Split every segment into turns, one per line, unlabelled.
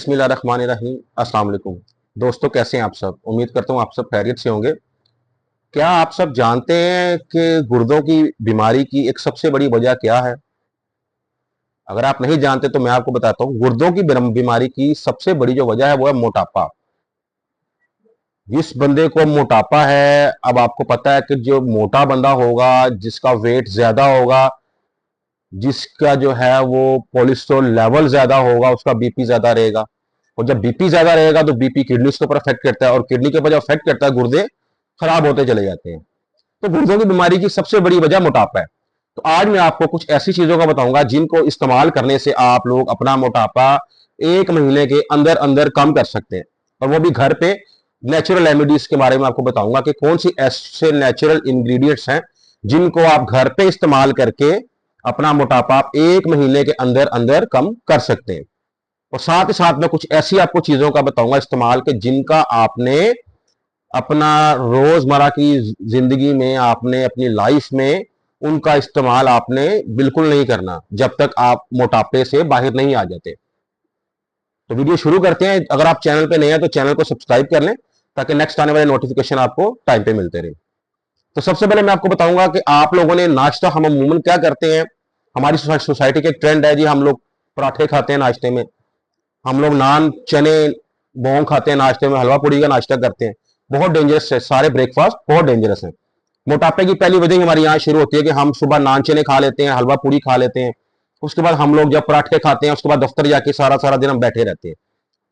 बिस्मिल्लाहिर्रहमानिर्रहीम। अस्सलाम वालेकुम दोस्तों, कैसे हैं आप सब। उम्मीद करता हूँ आप सब खैरियत से होंगे। क्या आप सब जानते हैं कि गुर्दों की बीमारी की एक सबसे बड़ी वजह क्या है? अगर आप नहीं जानते तो मैं आपको बताता हूँ। गुर्दों की बीमारी की सबसे बड़ी जो वजह है वो है मोटापा। जिस बंदे को मोटापा है, अब आपको पता है कि जो मोटा बंदा होगा, जिसका वेट ज्यादा होगा, जिसका जो है वो कोलेस्ट्रॉल लेवल ज्यादा होगा, उसका बीपी ज्यादा रहेगा। और जब बीपी ज्यादा रहेगा तो बीपी किडनी के ऊपर अफेक्ट करता है, और किडनी के ऊपर जब अफेक्ट करता है, गुर्दे खराब होते चले जाते हैं। तो गुर्दों की बीमारी की सबसे बड़ी वजह मोटापा है। तो आज मैं आपको कुछ ऐसी चीजों का बताऊंगा जिनको इस्तेमाल करने से आप लोग अपना मोटापा 1 महीने के अंदर अंदर कम कर सकते हैं, और वो भी घर पे। नेचुरल रेमेडीज के बारे में आपको बताऊंगा कि कौन सी ऐसे नेचुरल इंग्रेडिएंट्स हैं जिनको आप घर पे इस्तेमाल करके अपना मोटापा आप 1 महीने के अंदर अंदर कम कर सकते हैं। और साथ ही साथ में कुछ ऐसी आपको चीजों का बताऊंगा इस्तेमाल के जिनका आपने अपना रोजमर्रा की जिंदगी में, आपने अपनी लाइफ में उनका इस्तेमाल आपने बिल्कुल नहीं करना जब तक आप मोटापे से बाहर नहीं आ जाते। तो वीडियो शुरू करते हैं। अगर आप चैनल पे नए हैं तो चैनल को सब्सक्राइब कर लें ताकि नेक्स्ट आने वाले नोटिफिकेशन आपको टाइम पे मिलते रहे। तो सबसे पहले मैं आपको बताऊंगा कि आप लोगों ने नाश्ता, हम अमूमन क्या करते हैं, हमारी सोसाइटी के एक ट्रेंड है जी, हम लोग पराठे खाते हैं नाश्ते में, हम लोग नान चने बोंग खाते हैं नाश्ते में, हलवा पूड़ी का नाश्ता करते हैं। बहुत डेंजरस है, सारे ब्रेकफास्ट बहुत डेंजरस है। मोटापे की पहली वजह हमारी यहाँ शुरू होती है कि हम सुबह नान चने खा लेते हैं, हलवा पूड़ी खा लेते हैं। उसके बाद हम लोग जब पराठे खाते हैं, उसके बाद दफ्तर जाके सारा सारा दिन हम बैठे रहते हैं।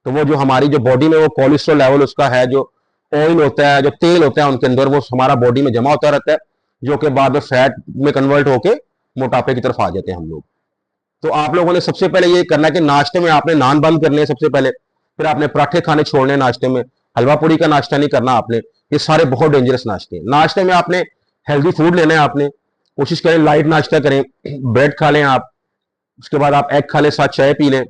तो वो जो हमारी जो बॉडी में वो कोलेस्ट्रॉल लेवल उसका है, जो ऑयल होता है, जो तेल होता है उनके अंदर, वो हमारा बॉडी में जमा होता रहता है, जो कि बाद में फैट में कन्वर्ट होके मोटापे की तरफ आ जाते हैं हम लोग। तो आप लोगों ने सबसे पहले ये करना है कि नाश्ते में आपने नान बंद करने सबसे पहले, फिर आपने पराठे खाने छोड़ने नाश्ते में, हलवा पूड़ी का नाश्ता नहीं करना आपने। ये सारे बहुत डेंजरस नाश्ते हैं। नाश्ते में आपने हेल्दी फूड लेना है, आपने कोशिश करें लाइट नाश्ता करें, ब्रेड खा लें आप, उसके बाद आप एग खा लें, साथ चाय पी लें।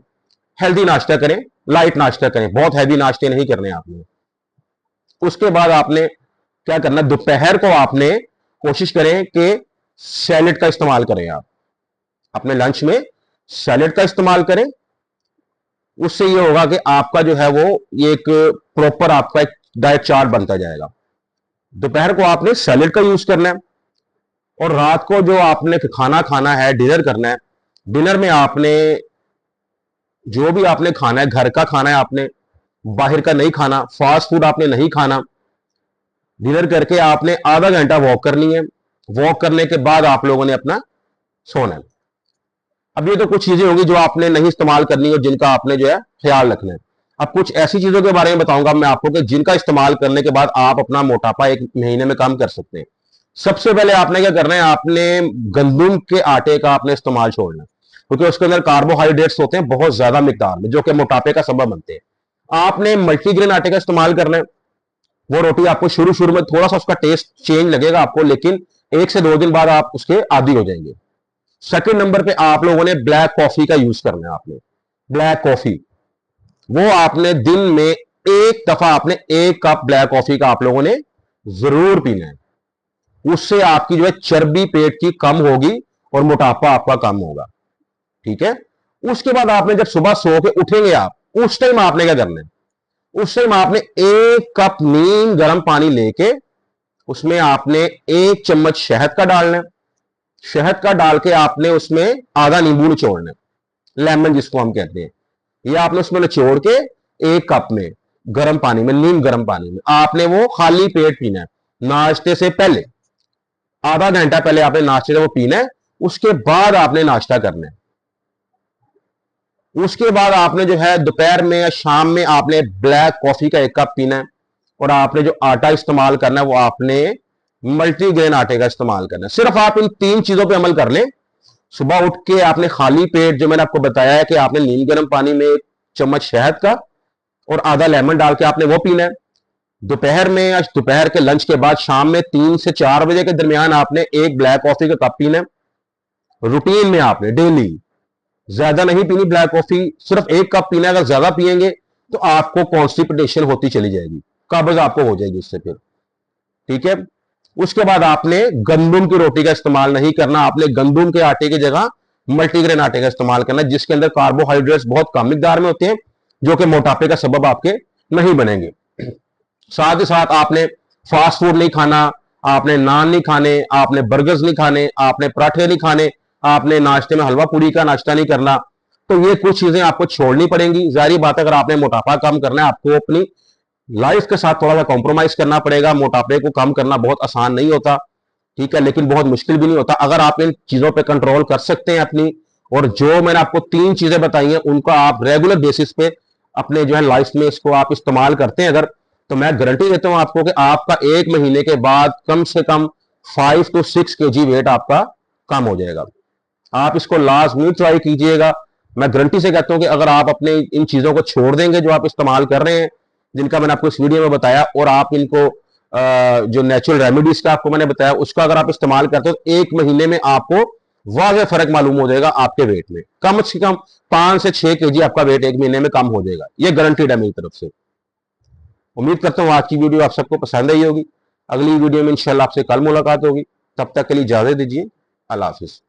हेल्दी नाश्ता करें, लाइट नाश्ता करें, बहुत हैवी नाश्ते नहीं करने आपने। उसके बाद आपने क्या करना, दोपहर को आपने कोशिश करें कि सैलेड का इस्तेमाल करें। आप अपने लंच में सैलेड का इस्तेमाल करें। उससे ये होगा कि आपका जो है वो ये एक प्रॉपर आपका एक डाइट चार्ट बनता जाएगा। दोपहर को आपने सैलेड का यूज करना है, और रात को जो आपने खाना खाना है, डिनर करना है, डिनर में आपने जो भी आपने खाना है, घर का खाना है, आपने बाहर का नहीं खाना, फास्ट फूड आपने नहीं खाना। डिनर करके आपने आधा घंटा वॉक करनी है। वॉक करने के बाद आप लोगों ने अपना सोना है। अब ये तो कुछ चीजें होंगी जो आपने नहीं इस्तेमाल करनी और जिनका आपने जो है ख्याल रखना है। अब कुछ ऐसी चीजों के बारे में बताऊंगा मैं आपको कि जिनका इस्तेमाल करने के बाद आप अपना मोटापा 1 महीने में कम कर सकते हैं। सबसे पहले आपने क्या करना है, आपने गंदुम के आटे का आपने इस्तेमाल छोड़ना है, क्योंकि उसके अंदर कार्बोहाइड्रेट्स होते हैं बहुत ज्यादा मिकदार में, जो कि मोटापे का सबब बनते हैं। आपने मल्टीग्रेन आटे का इस्तेमाल करना है। वो रोटी आपको शुरू शुरू में थोड़ा सा उसका टेस्ट चेंज लगेगा आपको, लेकिन 1 से 2 दिन बाद आप उसके आदी हो जाएंगे। सेकंड नंबर पे आप लोगों ने ब्लैक कॉफी का यूज करना है। आपने ब्लैक कॉफी, वो आपने दिन में एक दफा आपने 1 कप ब्लैक कॉफी का आप लोगों ने जरूर पीना है। उससे आपकी जो है चर्बी पेट की कम होगी और मोटापा आपका कम होगा। ठीक है। उसके बाद आपने जब सुबह सो के उठेंगे आप, उस टाइम आपने क्या करना है, उस टाइम आपने 1 कप नीम गर्म पानी लेके उसमें आपने 1 चम्मच शहद का डालना है। शहद का डाल के आपने उसमें आधा नींबू निचोड़ना है, लेमन जिसको हम कहते हैं। ये आपने उसमें निचोड़ के 1 कप में गर्म पानी में, नीम गर्म पानी में आपने वो खाली पेट पीना है। नाश्ते से पहले आधा घंटा पहले आपने नाश्ते से वो पीना है। उसके बाद आपने नाश्ता करना है। उसके बाद आपने जो है दोपहर में या शाम में आपने ब्लैक कॉफी का 1 कप पीना है। और आपने जो आटा इस्तेमाल करना है वो आपने मल्टीग्रेन आटे का इस्तेमाल करना है। सिर्फ आप इन 3 चीजों पे अमल कर लें। सुबह उठ के आपने खाली पेट, जो मैंने आपको बताया है कि आपने नीम गर्म पानी में 1 चम्मच शहद का और आधा लेमन डाल के आपने वो पीना है। दोपहर में या दोपहर के लंच के बाद शाम में 3 से 4 बजे के दरमियान आपने 1 ब्लैक कॉफी का कप पीना है। रूटीन में आपने डेली ज्यादा नहीं पीनी ब्लैक कॉफी, सिर्फ 1 कप पीना है। अगर ज्यादा पिएंगे तो आपको कॉन्स्टिपेशन होती चली जाएगी, कब्ज आपको हो जाएगी उससे फिर। ठीक है। उसके बाद आपने गंदुम की रोटी का इस्तेमाल नहीं करना। आपने गंदुम के आटे की जगह मल्टीग्रेन आटे का इस्तेमाल करना, जिसके अंदर कार्बोहाइड्रेट्स बहुत कम मिकदार में होते हैं, जो कि मोटापे का सबब आपके नहीं बनेंगे। साथ ही साथ आपने फास्ट फूड नहीं खाना, आपने नान नहीं खाने, आपने बर्गर्स नहीं खाने, आपने पराठे नहीं खाने, आपने नाश्ते में हलवा पूरी का नाश्ता नहीं करना। तो ये कुछ चीजें आपको छोड़नी पड़ेंगी। जाहिर बात है, अगर आपने मोटापा कम करना है, आपको अपनी लाइफ के साथ थोड़ा सा कॉम्प्रोमाइज करना पड़ेगा। मोटापे को कम करना बहुत आसान नहीं होता, ठीक है, लेकिन बहुत मुश्किल भी नहीं होता अगर आप इन चीजों पे कंट्रोल कर सकते हैं अपनी। और जो मैंने आपको 3 चीजें बताई हैं उनका आप रेगुलर बेसिस पे अपने जो है लाइफ में इसको आप इस्तेमाल करते हैं अगर, तो मैं गारंटी देता हूं आपको कि आपका 1 महीने के बाद कम से कम 5 to 6 kg वेट आपका कम हो जाएगा। आप इसको लाजमी ट्राई कीजिएगा। मैं गारंटी से कहता हूं कि अगर आप अपने इन चीजों को छोड़ देंगे जो आप इस्तेमाल कर रहे हैं, जिनका मैंने आपको इस वीडियो में बताया, और आप इनको जो नेचुरल रेमेडीज का आपको मैंने बताया उसका अगर आप इस्तेमाल करते हो तो 1 महीने में आपको वाज़ेह फर्क मालूम हो जाएगा आपके वेट में। कम से कम 5 से 6 kg आपका वेट 1 महीने में कम हो जाएगा। ये गारंटीड है मेरी तरफ से। उम्मीद करता हूं आज की वीडियो आप सबको पसंद आई होगी। अगली वीडियो में इंशाल्लाह आपसे कल मुलाकात होगी। तब तक के लिए इजाजत दीजिए। अल्लाह हाफिज।